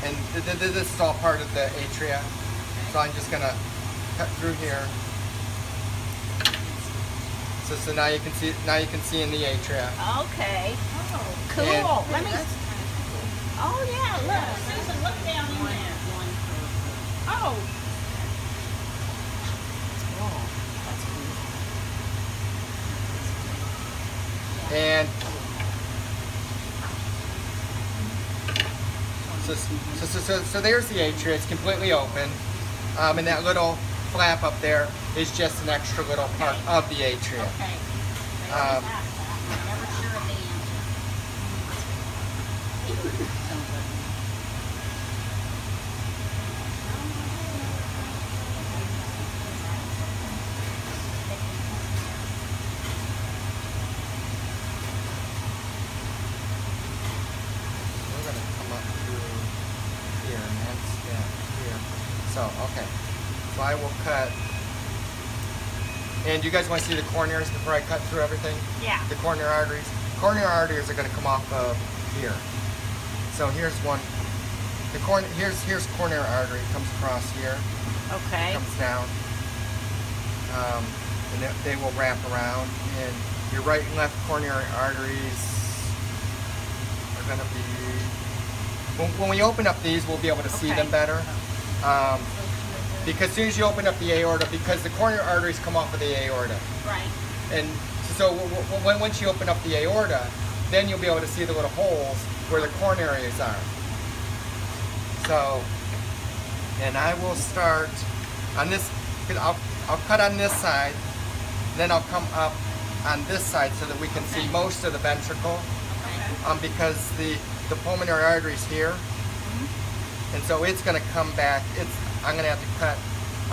And this is all part of the atria. So I'm just gonna cut through here. So now you can see in the atria. Okay. Oh, cool. And let me. Oh yeah, look, Susan, look down in there. Oh. Oh, that's cool. And so there's the atria. It's completely open, and that little flap up there is just an extra little part of the atria. Okay. I'm never sure of the answer. We're gonna come up through here, and that's here. So okay. So I will cut. And you guys want to see the coronaries before I cut through everything? Yeah. The coronary arteries. Coronary arteries are going to come off of here. So here's one. Here's coronary artery. It comes across here. Okay. Comes down. And they will wrap around. And your right and left coronary arteries are going to be. When we open up these, we'll be able to see them better. Because as soon as you open up the aorta, because the coronary arteries come off of the aorta. Right. And so once you open up the aorta, then you'll be able to see the little holes where the coronaries are. So, and I will start on this, I'll cut on this side, then I'll come up on this side so that we can see most of the ventricle. Okay. Because the pulmonary artery's here. And so it's going to come back. I'm going to have to cut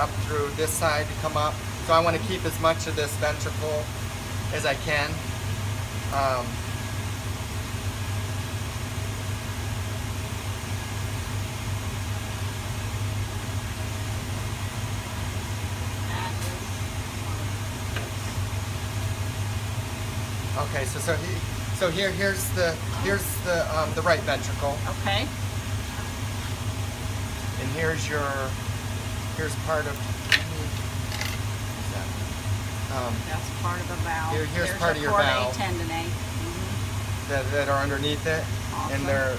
up through this side to come up. So I want to keep as much of this ventricle as I can. Okay, so here's the right ventricle. Okay. And here's part of. That's part of the valve. Here's There's part of your valve. Tendinate. That are underneath it, Awesome. And they're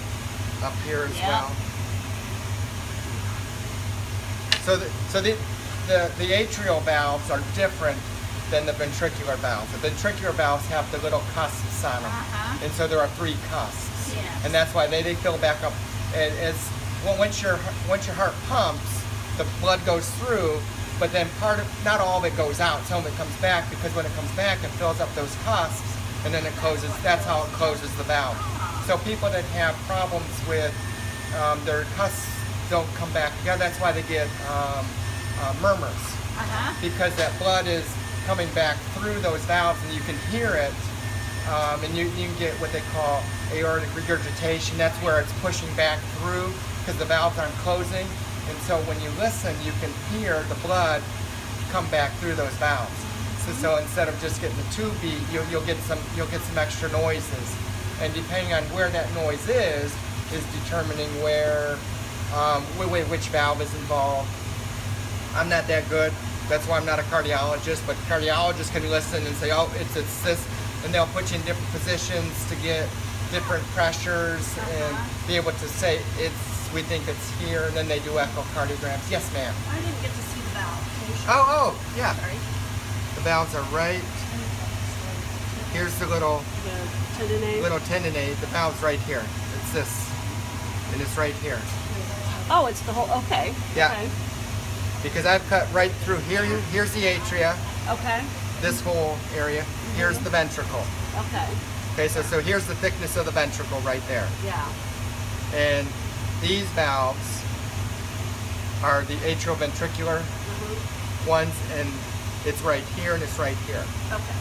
up here as well. So the atrial valves are different than the ventricular valves. The ventricular valves have the little cusps on them, and so there are 3 cusps, and that's why they fill back up. Once your heart pumps, the blood goes through, but then not all of it goes out. Some of it comes back, because when it comes back, it fills up those cusps, and then it closes. That's how it closes the valve. So people that have problems with their cusps don't come back together. That's why they get murmurs, because that blood is coming back through those valves, and you can hear it, and you can get what they call aortic regurgitation. That's where it's pushing back through, because the valves aren't closing, and so when you listen, you can hear the blood come back through those valves. So instead of just getting the tube beat, you'll get some extra noises, and depending on where that noise is determining which valve is involved. I'm not that good. That's why I'm not a cardiologist, but cardiologists can listen and say, oh, it's this, and they'll put you in different positions to get different pressures and be able to say we think it's here, and then they do echocardiograms. Yes, ma'am. I didn't get to see the valve. Oh, yeah. Sorry. The valves are right. Here's the little tendinate. The valve's right here. It's this, and it's right here. Oh, it's the whole. Okay. Yeah. Okay. Because I've cut right through here. Here's the atria. Okay. This whole area. Here's the ventricle. Okay. Okay, so here's the thickness of the ventricle right there. Yeah. And these valves are the atrioventricular ones, and it's right here and it's right here. Okay.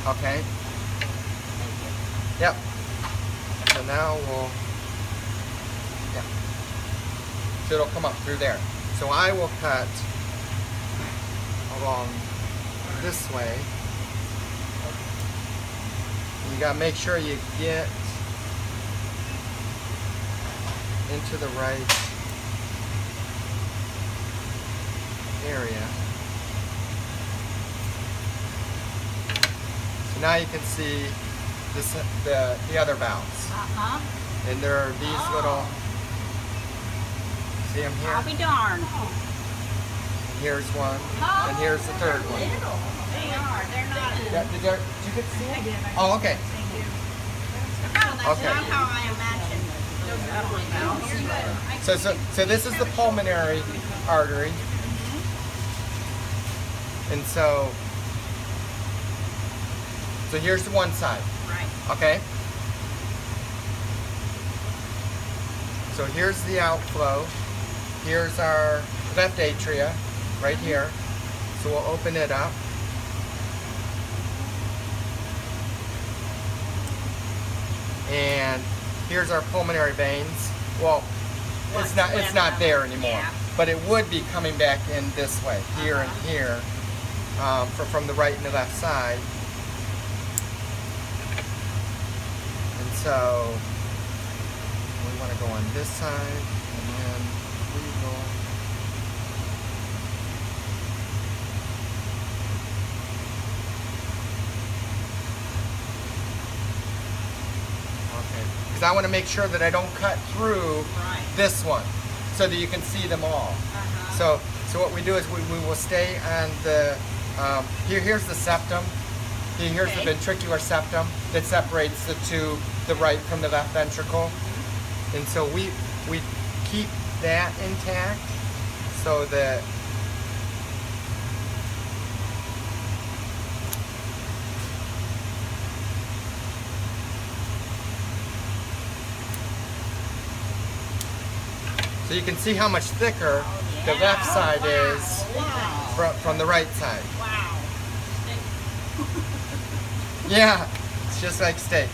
Okay? Thank you. Yep. So now so it'll come up through there. So I will cut along this way. You gotta make sure you get into the right area. So now you can see this, the other valves. And there are these little, see them here? I'll be darned. And here's one, and here's the third one. They are. They're not. Yeah, did you get to see it? Oh, okay. That's Okay. not how I imagined those valves. So this is the pulmonary artery. And so here's the one side. Right. Okay? So here's the outflow. Here's our left atria, right here. So we'll open it up. And here's our pulmonary veins. Well, it's not there anymore. Yeah. But it would be coming back in this way, here and here, from the right and the left side. And so we want to go on this side, and then we will. Okay, because I want to make sure that I don't cut through this one, so that you can see them all. So what we do is we will stay on the, here's the septum. Here's the ventricular septum that separates the two, the right from the left ventricle. And so we keep that intact so that so you can see how much thicker the left side is from the right side. Wow. Yeah, it's just like steak.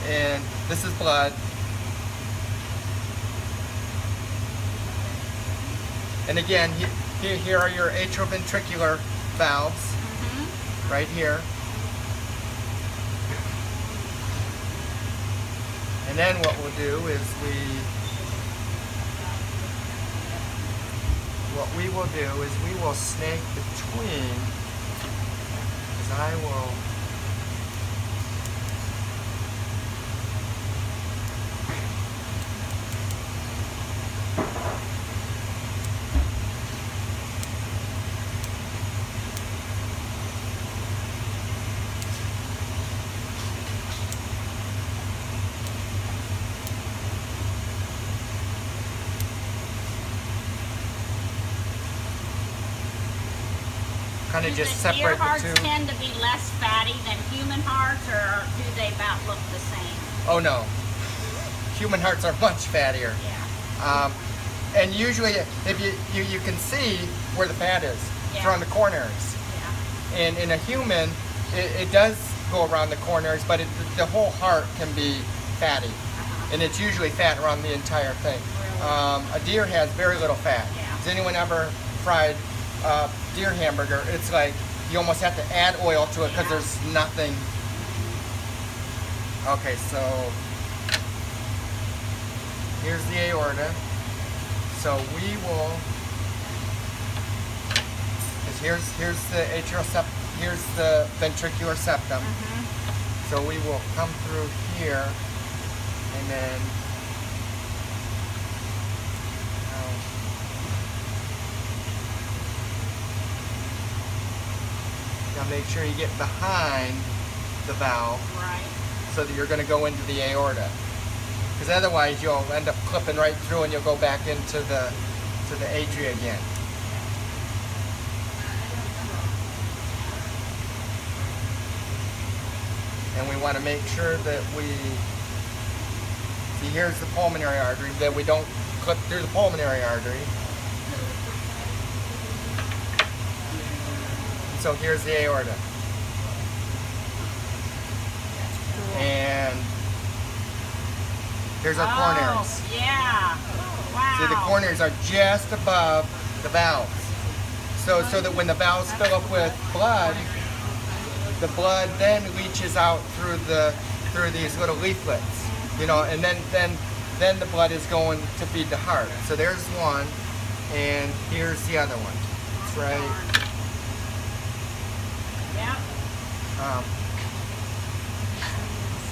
And this is blood. And again, here are your atrioventricular valves, right here. And then what we'll do is we will snake between, because I will kind of just separate deer the hearts two. tend to be less fatty than human hearts, or do they about look the same? Oh no, human hearts are much fattier. Yeah. And usually, if you can see where the fat is, it's around the coronaries. Yeah. And in a human, it does go around the coronaries, but the whole heart can be fatty, and it's usually fat around the entire thing. Really? A deer has very little fat. Yeah. Has anyone ever fried deer hamburger? It's like you almost have to add oil to it because there's nothing. Okay, so here's the aorta. So we will, here's the atrial septum, here's the ventricular septum. So we will come through here, and then now make sure you get behind the valve, so that you're going to go into the aorta. Because otherwise you'll end up clipping right through and you'll go back into the atria again. And we want to make sure that see, here's the pulmonary artery, that we don't clip through the pulmonary artery. And so here's the aorta. And here's our coronaries. Yeah. Wow. See, the coronaries are just above the valves. So that when the valves fill up with blood, the blood then leaches out through these little leaflets, and then the blood is going to feed the heart. So there's one, and here's the other one. right? Yep.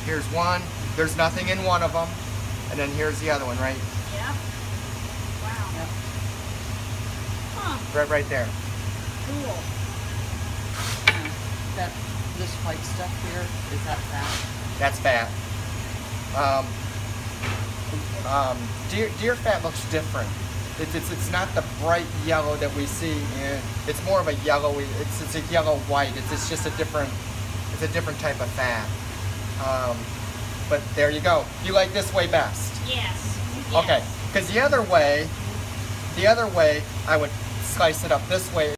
Here's one. There's nothing in one of them. And then here's the other one, right? Yep. Wow. Yep. Huh. Right there. Cool. This white stuff here, is that fat? That's fat. Deer fat looks different. It's not the bright yellow that we see in. It's more of a yellowy. It's a yellow white. It's just a different. It's a different type of fat. But there you go. You like this way best. Yes. Okay. Because the other way, I would slice it up this way.